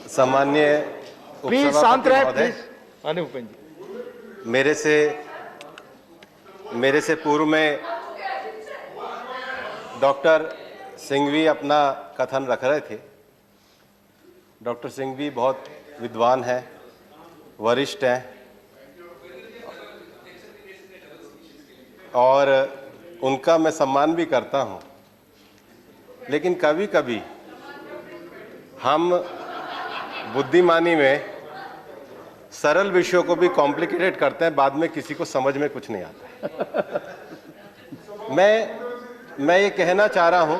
सामान्य प्लीज शांत रहे प्लीज। अनुपेंद्र जी, मेरे से पूर्व में डॉक्टर सिंघवी अपना कथन रख रहे थे। डॉक्टर सिंघवी बहुत विद्वान हैं, वरिष्ठ हैं और उनका मैं सम्मान भी करता हूं, लेकिन कभी कभी हम बुद्धिमानी में सरल विषयों को भी कॉम्प्लिकेटेड करते हैं, बाद में किसी को समझ में कुछ नहीं आता। मैं ये कहना चाह रहा हूं,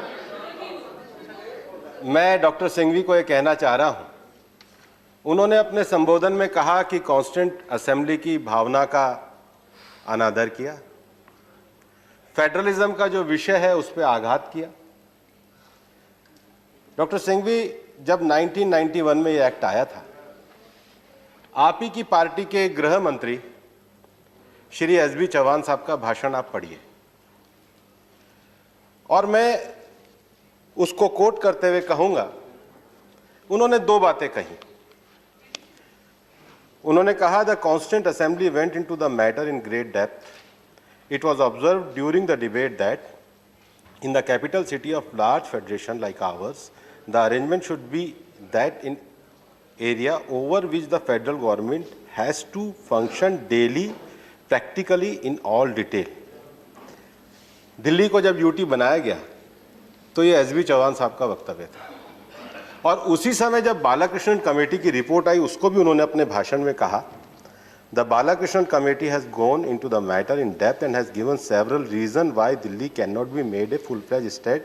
मैं डॉक्टर सिंघवी को ये कहना चाह रहा हूं, उन्होंने अपने संबोधन में कहा कि कॉन्स्टिट्यूएंट असेंबली की भावना का अनादर किया, फेडरलिज्म का जो विषय है उस पर आघात किया। डॉक्टर सिंघवी, जब 1991 में ये एक्ट आया था, आप ही की पार्टी के गृह मंत्री श्री एसबी चौहान साहब का भाषण आप पढ़िए, और मैं उसको कोट करते हुए कहूंगा, उन्होंने दो बातें कही। उन्होंने कहा, the constituent assembly went into the matter in great depth. It was observed during the debate that in the capital city of large federation like ours, the arrangement should be that in area over which the federal government has to function daily, practically in all detail. Delhi को जब UT बनाया गया तो ये SB Chauhan साहब का वक्तव्य था, और उसी समय जब बालाकृष्णन कमेटी की रिपोर्ट आई उसको भी उन्होंने अपने भाषण में कहा, The Balakrishnan Committee has gone into the matter in depth and has given several reasons why Delhi cannot be made a full-fledged state.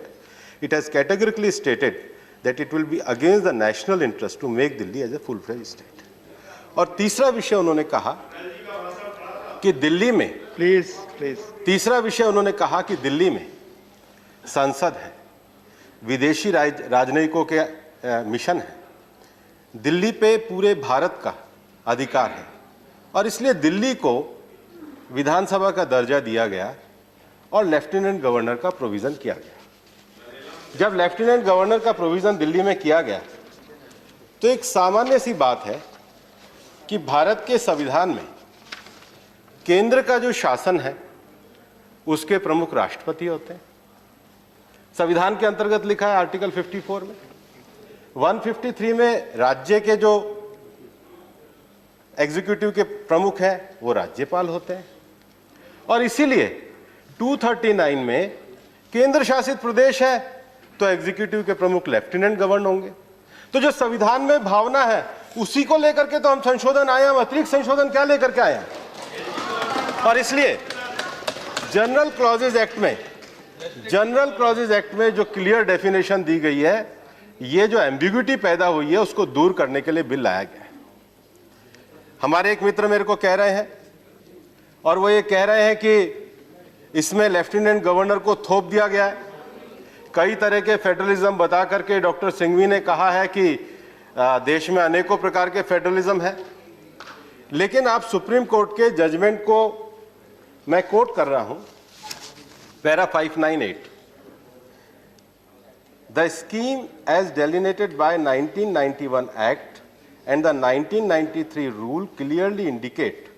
It has categorically stated that it will be against the national interest to make Delhi as a full-fledged state. और तीसरा विषय उन्होंने कहा कि दिल्ली में तीसरा विषय उन्होंने कहा कि दिल्ली में संसद है, विदेशी राजनयिकों के मिशन है, दिल्ली पे पूरे भारत का अधिकार है, और इसलिए दिल्ली को विधानसभा का दर्जा दिया गया और लेफ्टिनेंट गवर्नर का प्रोविजन किया गया। जब लेफ्टिनेंट गवर्नर का प्रोविजन दिल्ली में किया गया तो एक सामान्य सी बात है कि भारत के संविधान में केंद्र का जो शासन है उसके प्रमुख राष्ट्रपति होते हैं। संविधान के अंतर्गत लिखा है आर्टिकल 54 में, 153 में राज्य के जो एग्जीक्यूटिव के प्रमुख हैं वो राज्यपाल होते हैं, और इसीलिए 239 में केंद्र शासित प्रदेश है तो एग्जीक्यूटिव के प्रमुख लेफ्टिनेंट गवर्नर होंगे। तो जो संविधान में भावना है उसी को लेकर के तो हम संशोधन आए, हम अतिरिक्त संशोधन क्या लेकर के आए हैं। और इसलिए जनरल क्लॉजेज एक्ट में जो क्लियर डेफिनेशन दी गई है, ये जो एम्बिग्यूटी पैदा हुई है उसको दूर करने के लिए बिल लाया गया है। हमारे एक मित्र मेरे को कह रहे हैं, और वो ये कह रहे हैं कि इसमें लेफ्टिनेंट गवर्नर को थोप दिया गया है। कई तरह के फेडरलिज्म बता करके डॉक्टर सिंघवी ने कहा है कि देश में अनेकों प्रकार के फेडरलिज्म है, लेकिन आप सुप्रीम कोर्ट के जजमेंट को मैं कोट कर रहा हूं, para 598, the scheme as delineated by 1991 act and the 1993 rule clearly indicate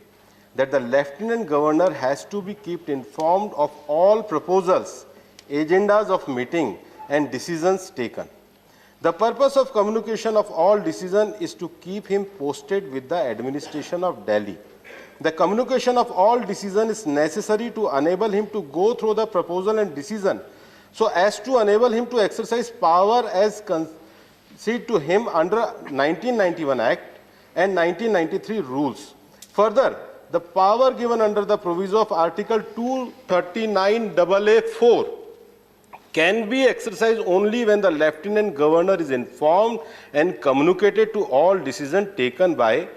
that the Lieutenant Governor has to be kept informed of all proposals, agendas of meeting and decisions taken. The purpose of communication of all decisions is to keep him posted with the administration of Delhi. The communication of all decisions is necessary to enable him to go through the proposal and decision so as to enable him to exercise power as conceded to him under 1991 Act and 1993 rules. Further, the power given under the proviso of Article 239AA4 can be exercised only when the Lieutenant Governor is informed and communicated to all decisions taken by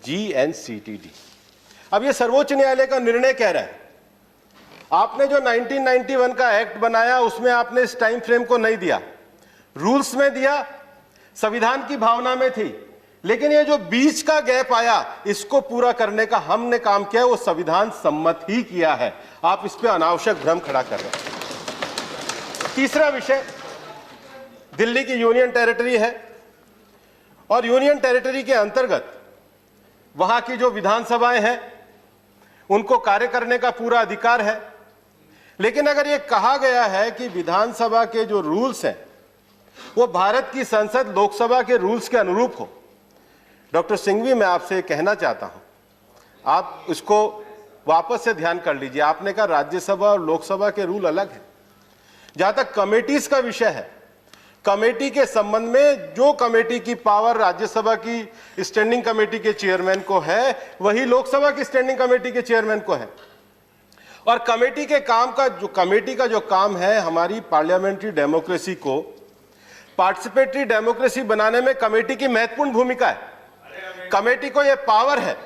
GNCTD. अब ये सर्वोच्च न्यायालय का निर्णय कह रहा है, आपने जो 1991 का एक्ट बनाया उसमें आपने इस टाइम फ्रेम को नहीं दिया, रूल्स में दिया, संविधान की भावना में थी, लेकिन ये जो बीच का गैप आया इसको पूरा करने का हमने काम किया है, वो संविधान सम्मत ही किया है। आप इस पे अनावश्यक भ्रम खड़ा कर रहे हैं। तीसरा विषय, दिल्ली की यूनियन टेरिटरी है और यूनियन टेरिटरी के अंतर्गत वहां की जो विधानसभाएं हैं उनको कार्य करने का पूरा अधिकार है। लेकिन अगर यह कहा गया है कि विधानसभा के जो रूल्स हैं वो भारत की संसद लोकसभा के रूल्स के अनुरूप हो, डॉक्टर सिंघवी मैं आपसे कहना चाहता हूं, आप इसको वापस से ध्यान कर लीजिए। आपने कहा राज्यसभा और लोकसभा के रूल अलग हैं। जहां तक कमेटीज का विषय है, कमेटी के संबंध में जो कमेटी की पावर राज्यसभा की स्टैंडिंग कमेटी के चेयरमैन को है वही लोकसभा की स्टैंडिंग कमेटी के चेयरमैन को है। और कमेटी के काम का जो काम है, हमारी पार्लियामेंट्री डेमोक्रेसी को पार्टिसिपेटरी डेमोक्रेसी बनाने में कमेटी की महत्वपूर्ण भूमिका है। कमेटी को यह पावर है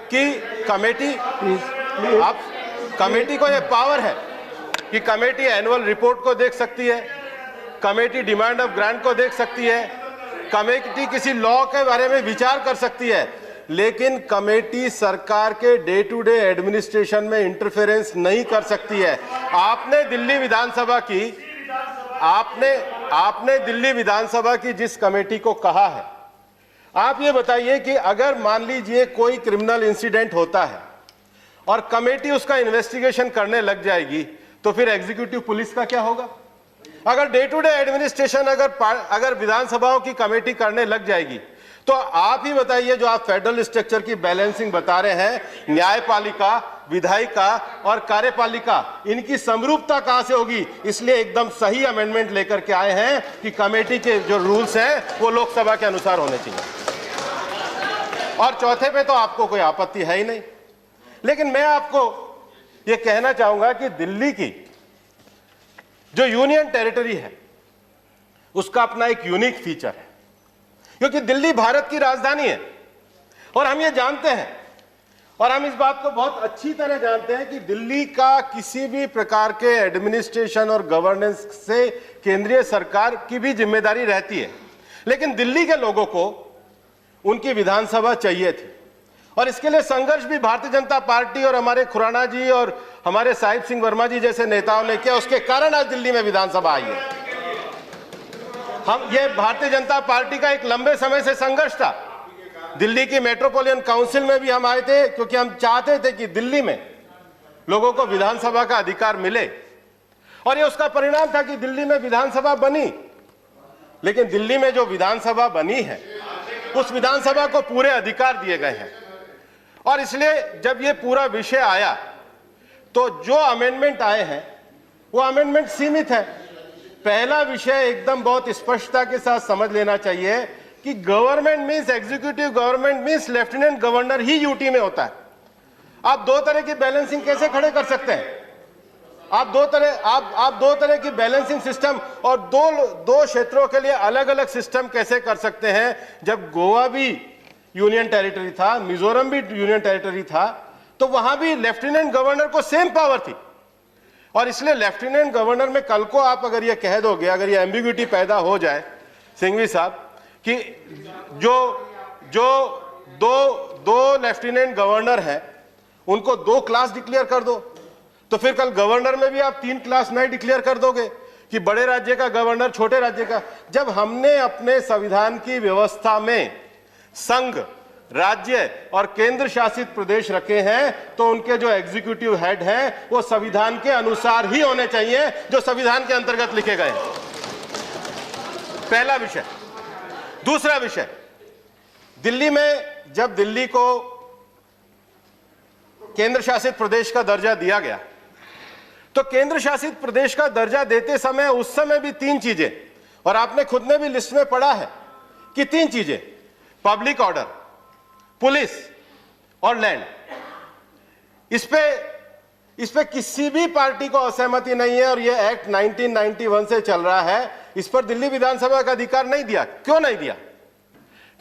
कि कमेटी को यह पावर है कि कमेटी एनुअल रिपोर्ट को देख सकती है, कमेटी डिमांड ऑफ ग्रांट को देख सकती है, कमेटी किसी लॉ के बारे में विचार कर सकती है, लेकिन कमेटी सरकार के डे टू डे एडमिनिस्ट्रेशन में इंटरफेरेंस नहीं कर सकती है। आपने दिल्ली विधानसभा की जिस कमेटी को कहा है, आप ये बताइए कि अगर मान लीजिए कोई क्रिमिनल इंसिडेंट होता है और कमेटी उसका इन्वेस्टिगेशन करने लग जाएगी तो फिर एग्जीक्यूटिव पुलिस का क्या होगा? अगर डे टू डे एडमिनिस्ट्रेशन अगर विधानसभाओं की कमेटी करने लग जाएगी तो आप ही बताइए, जो आप फेडरल स्ट्रक्चर की बैलेंसिंग बता रहे हैं, न्यायपालिका, विधायिका और कार्यपालिका, इनकी समरूपता कहां से होगी? इसलिए एकदम सही अमेंडमेंट लेकर के आए हैं कि कमेटी के जो रूल्स हैं वो लोकसभा के अनुसार होने चाहिए। और चौथे पे तो आपको कोई आपत्ति है ही नहीं। लेकिन मैं आपको यह कहना चाहूंगा कि दिल्ली की जो यूनियन टेरिटरी है उसका अपना एक यूनिक फीचर है, क्योंकि दिल्ली भारत की राजधानी है। और हम ये जानते हैं और हम इस बात को बहुत अच्छी तरह जानते हैं कि दिल्ली का किसी भी प्रकार के एडमिनिस्ट्रेशन और गवर्नेंस से केंद्रीय सरकार की भी जिम्मेदारी रहती है। लेकिन दिल्ली के लोगों को उनकी विधानसभा चाहिए थी और इसके लिए संघर्ष भी भारतीय जनता पार्टी और हमारे खुराना जी और हमारे साहिब सिंह वर्मा जी जैसे नेताओं ने किया। उसके कारण आज दिल्ली में विधानसभा आई है। ये भारतीय जनता पार्टी का एक लंबे समय से संघर्ष था। दिल्ली की मेट्रोपॉलिटन काउंसिल में भी हम आए थे क्योंकि हम चाहते थे कि दिल्ली में लोगों को विधानसभा का अधिकार मिले, और ये उसका परिणाम था कि दिल्ली में विधानसभा बनी। लेकिन दिल्ली में जो विधानसभा बनी है उस विधानसभा को पूरे अधिकार दिए गए हैं। और इसलिए जब ये पूरा विषय आया तो जो अमेंडमेंट आए हैं वो अमेंडमेंट सीमित है। पहला विषय एकदम बहुत स्पष्टता के साथ समझ लेना चाहिए कि government means executive government means lieutenant governor ही यूटी में होता है। आप दो तरह की बैलेंसिंग कैसे खड़े कर सकते हैं? आप दो तरह की बैलेंसिंग सिस्टम और दो क्षेत्रों के लिए अलग अलग सिस्टम कैसे कर सकते हैं? जब गोवा भी यूनियन टेरिटरी था, मिजोरम भी यूनियन टेरिटरी था, तो वहां भी लेफ्टिनेंट गवर्नर को सेम पावर थी। और इसलिए लेफ्टिनेंट गवर्नर में कल को आप अगर ये कह दोगे, अगर ये एम्बिग्यूटी पैदा हो जाए सिंघवी साहब, कि जो दो लेफ्टिनेंट गवर्नर हैं उनको 2 क्लास डिक्लेयर कर दो, तो फिर कल गवर्नर में भी आप 3 क्लास नहीं डिक्लेयर कर दोगे कि बड़े राज्य का गवर्नर, छोटे राज्य का। जब हमने अपने संविधान की व्यवस्था में संघ, राज्य और केंद्र शासित प्रदेश रखे हैं तो उनके जो एग्जीक्यूटिव हेड हैं वो संविधान के अनुसार ही होने चाहिए जो संविधान के अंतर्गत लिखे गए हैं। पहला विषय। दूसरा विषय, दिल्ली में जब दिल्ली को केंद्र शासित प्रदेश का दर्जा दिया गया तो केंद्र शासित प्रदेश का दर्जा देते समय उस समय भी 3 चीजें, और आपने खुद ने भी लिस्ट में पढ़ा है कि 3 चीजें, पब्लिक ऑर्डर, पुलिस और लैंड, इस पे किसी भी पार्टी को असहमति नहीं है। और यह एक्ट 1991 से चल रहा है, इस पर दिल्ली विधानसभा का अधिकार नहीं दिया। क्यों नहीं दिया?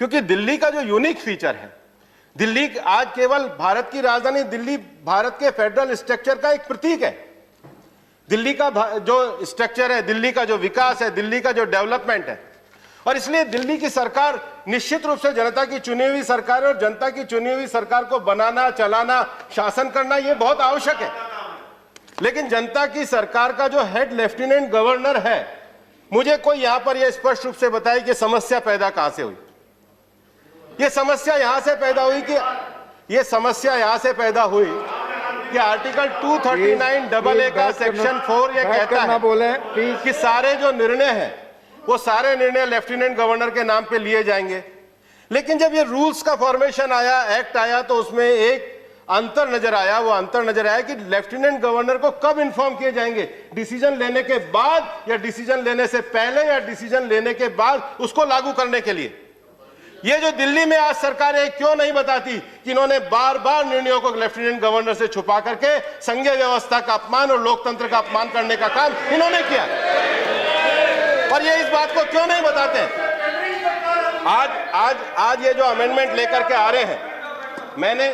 क्योंकि दिल्ली का जो यूनिक फीचर है, दिल्ली आज केवल भारत की राजधानी, दिल्ली भारत के फेडरल स्ट्रक्चर का एक प्रतीक है। दिल्ली का जो स्ट्रक्चर है, दिल्ली का जो विकास है, दिल्ली का जो डेवलपमेंट है, और इसलिए दिल्ली की सरकार निश्चित रूप से जनता की चुनी हुई सरकार है और जनता की चुनी हुई सरकार को बनाना, चलाना, शासन करना यह बहुत आवश्यक है। लेकिन जनता की सरकार का जो हेड लेफ्टिनेंट गवर्नर है, मुझे कोई यहां पर यह स्पष्ट रूप से बताए कि समस्या पैदा कहां से हुई। ये समस्या यहां से पैदा हुई कि कि आर्टिकल 239AA का सेक्शन 4 ये कहता है बोले कि सारे जो निर्णय हैं वो सारे निर्णय लेफ्टिनेंट गवर्नर के नाम पे लिए जाएंगे। लेकिन जब ये रूल्स का फॉर्मेशन आया, एक्ट आया, तो उसमें एक अंतर नजर आया। वो अंतर नजर आया कि लेफ्टिनेंट गवर्नर को कब इन्फॉर्म किए जाएंगे, डिसीजन लेने के बाद या डिसीजन लेने से पहले या डिसीजन लेने के बाद उसको लागू करने के लिए। ये जो दिल्ली में आज सरकार है क्यों नहीं बताती कि इन्होंने बार बार निर्णयों को लेफ्टिनेंट गवर्नर से छुपा करके संघीय व्यवस्था का अपमान और लोकतंत्र का अपमान करने का काम इन्होंने किया, और ये इस बात को क्यों नहीं बताते हैं? आज ये जो अमेंडमेंट लेकर के आ रहे हैं, मैंने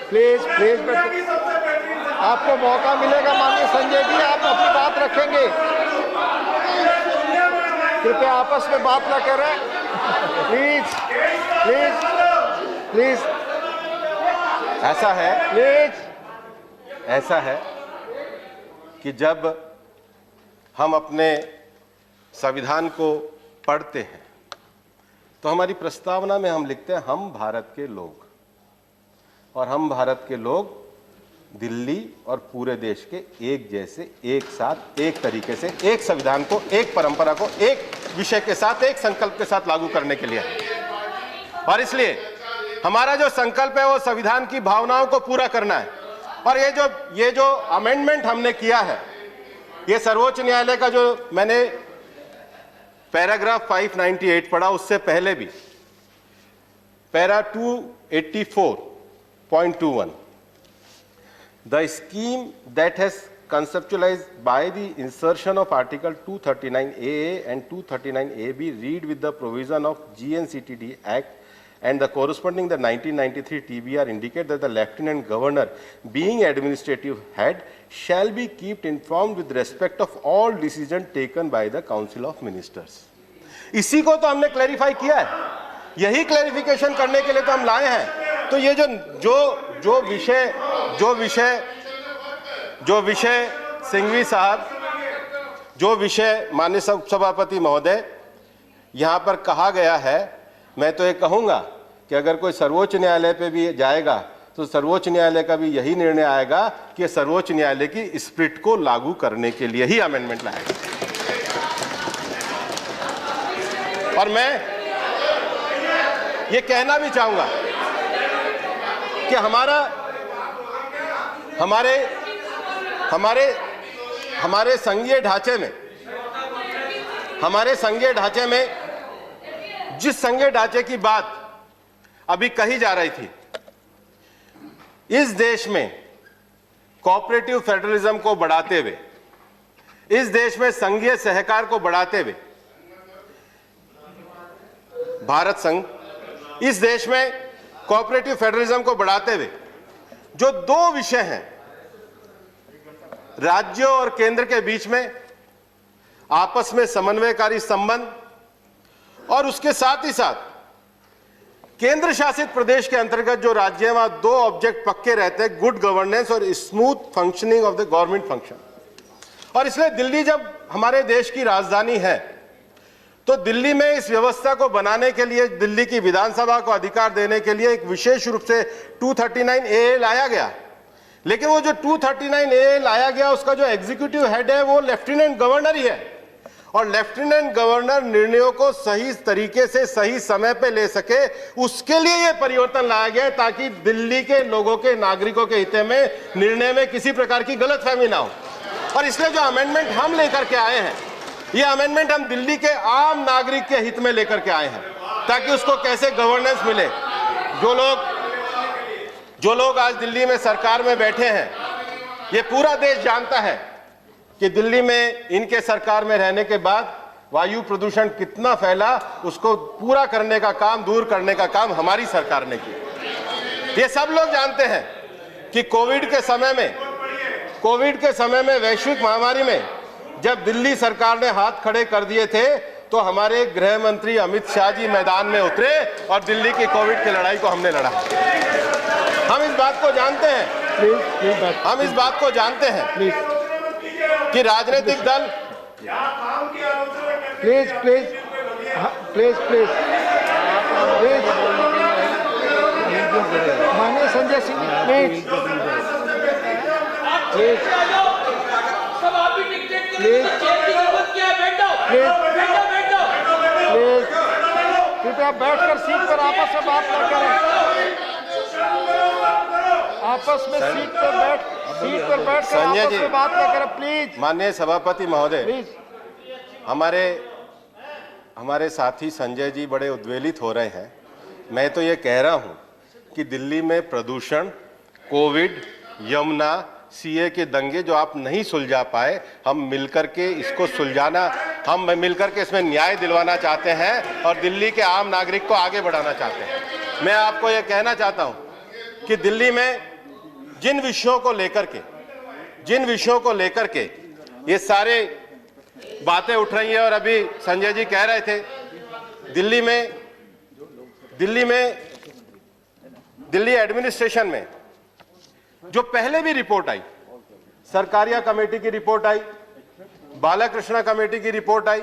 प्लीज आपको मौका मिलेगा माननीय संजय जी, आप अपनी बात रखेंगे, कृपया आपस में बात ना करें, प्लीज। ऐसा है कि जब हम अपने संविधान को पढ़ते हैं तो हमारी प्रस्तावना में हम लिखते हैं हम भारत के लोग, और हम भारत के लोग दिल्ली और पूरे देश के एक जैसे, एक साथ, एक तरीके से, एक संविधान को, एक परंपरा को, एक विषय के साथ, एक संकल्प के साथ लागू करने के लिए। और इसलिए हमारा जो संकल्प है वो संविधान की भावनाओं को पूरा करना है। और ये जो अमेंडमेंट हमने किया है, ये सर्वोच्च न्यायालय का जो मैंने पैराग्राफ 598 पढ़ा, उससे पहले भी para 284.21, the scheme that has conceptualized by the insertion of Article 239AA and 239AB read with the provision of GNCTD Act and the corresponding the 1993 TBR indicate that the Lieutenant Governor, being administrative head, shall be kept informed with respect of all decisions taken by the Council of Ministers. इसी को तो हमने clarify किया है, यही clarification करने के लिए तो हम लाए हैं। तो ये जो विषय सिंघवी साहब, जो विषय माननीय सभापति महोदय यहाँ पर कहा गया है, मैं तो ये कहूँगा कि अगर कोई सर्वोच्च न्यायालय पे भी जाएगा तो सर्वोच्च न्यायालय का भी यही निर्णय आएगा कि सर्वोच्च न्यायालय की स्प्रिट को लागू करने के लिए ही अमेंडमेंट लाएगा। और मैं ये कहना भी चाहूँगा कि हमारे संघीय ढांचे में जिस संघीय ढांचे की बात अभी कही जा रही थी, इस देश में कोऑपरेटिव फेडरलिज्म को बढ़ाते हुए, इस देश में संघीय सहकार को बढ़ाते हुए, भारत संघ इस देश में कोऑपरेटिव फेडरलिज्म को बढ़ाते हुए जो दो विषय हैं, राज्यों और केंद्र के बीच में आपस में समन्वयकारी संबंध, और उसके साथ ही साथ केंद्र शासित प्रदेश के अंतर्गत जो राज्य हैं, वहां दो ऑब्जेक्ट पक्के रहते हैं, गुड गवर्नेंस और smooth functioning of the government function. और इसलिए दिल्ली जब हमारे देश की राजधानी है, तो दिल्ली में इस व्यवस्था को बनाने के लिए, दिल्ली की विधानसभा को अधिकार देने के लिए एक विशेष रूप से 239AA लाया गया। लेकिन वो जो 239AA लाया गया, उसका जो एग्जीक्यूटिव हेड है वो लेफ्टिनेंट गवर्नर ही है, और लेफ्टिनेंट गवर्नर निर्णयों को सही तरीके से सही समय पे ले सके, उसके लिए ये परिवर्तन लाया गया है, ताकि दिल्ली के लोगों के, नागरिकों के हित में निर्णय में किसी प्रकार की गलतफहमी ना हो। और इसलिए जो अमेंडमेंट हम लेकर के आए हैं, ये अमेंडमेंट हम दिल्ली के आम नागरिक के हित में लेकर के आए हैं, ताकि उसको कैसे गवर्नेंस मिले। जो लोग आज दिल्ली में सरकार में बैठे हैं, ये पूरा देश जानता है कि दिल्ली में इनके सरकार में रहने के बाद वायु प्रदूषण कितना फैला, उसको पूरा करने का काम, दूर करने का काम हमारी सरकार ने किया। ये सब लोग जानते हैं कि कोविड के समय में वैश्विक महामारी में जब दिल्ली सरकार ने हाथ खड़े कर दिए थे, तो हमारे गृह मंत्री अमित शाह जी मैदान में उतरे और दिल्ली की कोविड की लड़ाई को हमने लड़ा। हम इस बात को जानते हैं कि राजनीतिक दल प्लीज प्लीज प्लीज माननीय Sanjay Singh please please please please कृपया बैठकर सीट पर आपस में बात न करें। आपस में सीट पर बैठकर संजय आपस जी। में बात न करें प्लीज माननीय सभापति महोदय, प्लीज। हमारे साथी संजय जी बड़े उद्वेलित हो रहे हैं। मैं तो ये कह रहा हूं कि दिल्ली में प्रदूषण, कोविड, यमुना, सीए के दंगे जो आप नहीं सुलझा पाए, हम मिलकर के इसको सुलझाना, हम मिलकर के इसमें न्याय दिलवाना चाहते हैं और दिल्ली के आम नागरिक को आगे बढ़ाना चाहते हैं। मैं आपको ये कहना चाहता हूं कि दिल्ली में जिन विषयों को लेकर के ये सारे बातें उठ रही हैं, और अभी संजय जी कह रहे थे दिल्ली एडमिनिस्ट्रेशन में जो पहले भी रिपोर्ट आई, सरकारिया कमेटी की रिपोर्ट आई, बालाकृष्णा कमेटी की रिपोर्ट आई,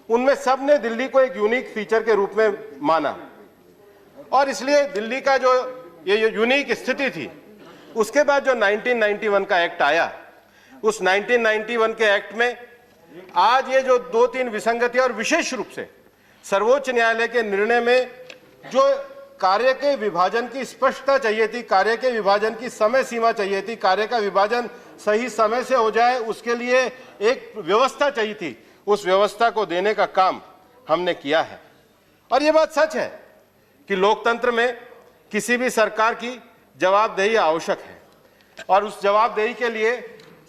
उनमें सब ने दिल्ली को एक यूनिक फीचर के रूप में माना और इसलिए दिल्ली का जो ये यूनिक स्थिति थी, उसके बाद जो 1991 का एक्ट आया, उस 1991 के एक्ट में आज ये जो 2-3 विसंगतियां और विशेष रूप से सर्वोच्च न्यायालय के निर्णय में जो कार्य के विभाजन की स्पष्टता चाहिए थी, कार्य के विभाजन की समय सीमा चाहिए थी, कार्य का विभाजन सही समय से हो जाए उसके लिए एक व्यवस्था चाहिए थी, उस व्यवस्था को देने का काम हमने किया है। और ये बात सच है कि लोकतंत्र में किसी भी सरकार की जवाबदेही आवश्यक है और उस जवाबदेही के लिए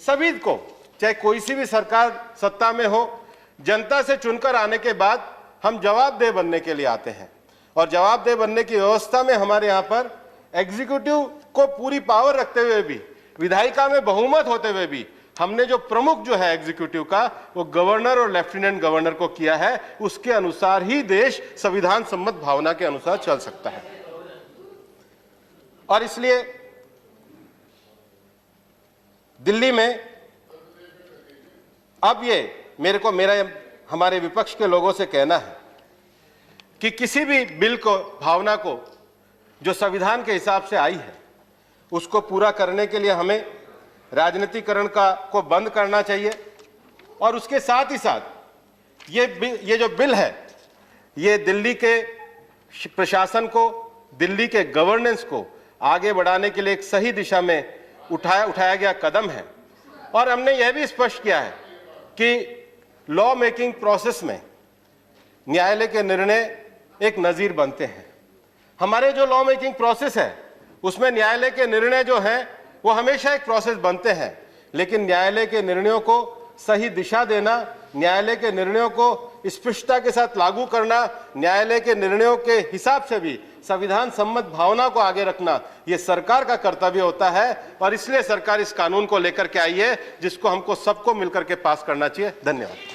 सभी को, चाहे कोई सी भी सरकार सत्ता में हो, जनता से चुनकर आने के बाद हम जवाबदेह बनने के लिए आते हैं और जवाबदेह बनने की व्यवस्था में हमारे यहाँ पर एग्जीक्यूटिव को पूरी पावर रखते हुए भी, विधायिका में बहुमत होते हुए भी, हमने जो प्रमुख जो है एग्जीक्यूटिव का, वो गवर्नर और लेफ्टिनेंट गवर्नर को किया है। उसके अनुसार ही देश संविधान सम्मत भावना के अनुसार चल सकता है। और इसलिए दिल्ली में अब ये मेरा हमारे विपक्ष के लोगों से कहना है कि किसी भी बिल को, भावना को जो संविधान के हिसाब से आई है, उसको पूरा करने के लिए हमें राजनीतिकरण को बंद करना चाहिए और उसके साथ ही साथ ये जो बिल है, ये दिल्ली के प्रशासन को, दिल्ली के गवर्नेंस को आगे बढ़ाने के लिए एक सही दिशा में उठाया गया कदम है। और हमने यह भी स्पष्ट किया है कि लॉ मेकिंग प्रोसेस में न्यायालय के निर्णय एक नजीर बनते हैं। हमारे जो लॉ मेकिंग प्रोसेस है उसमें न्यायालय के निर्णय जो हैं वो हमेशा एक प्रोसेस बनते हैं, लेकिन न्यायालय के निर्णयों को सही दिशा देना, न्यायालय के निर्णयों को स्पष्टता के साथ लागू करना, न्यायालय के निर्णयों के हिसाब से भी संविधान सम्मत भावना को आगे रखना, ये सरकार का कर्तव्य होता है। और इसलिए सरकार इस कानून को लेकर के आई है जिसको हमको सबको मिलकर के पास करना चाहिए। धन्यवाद।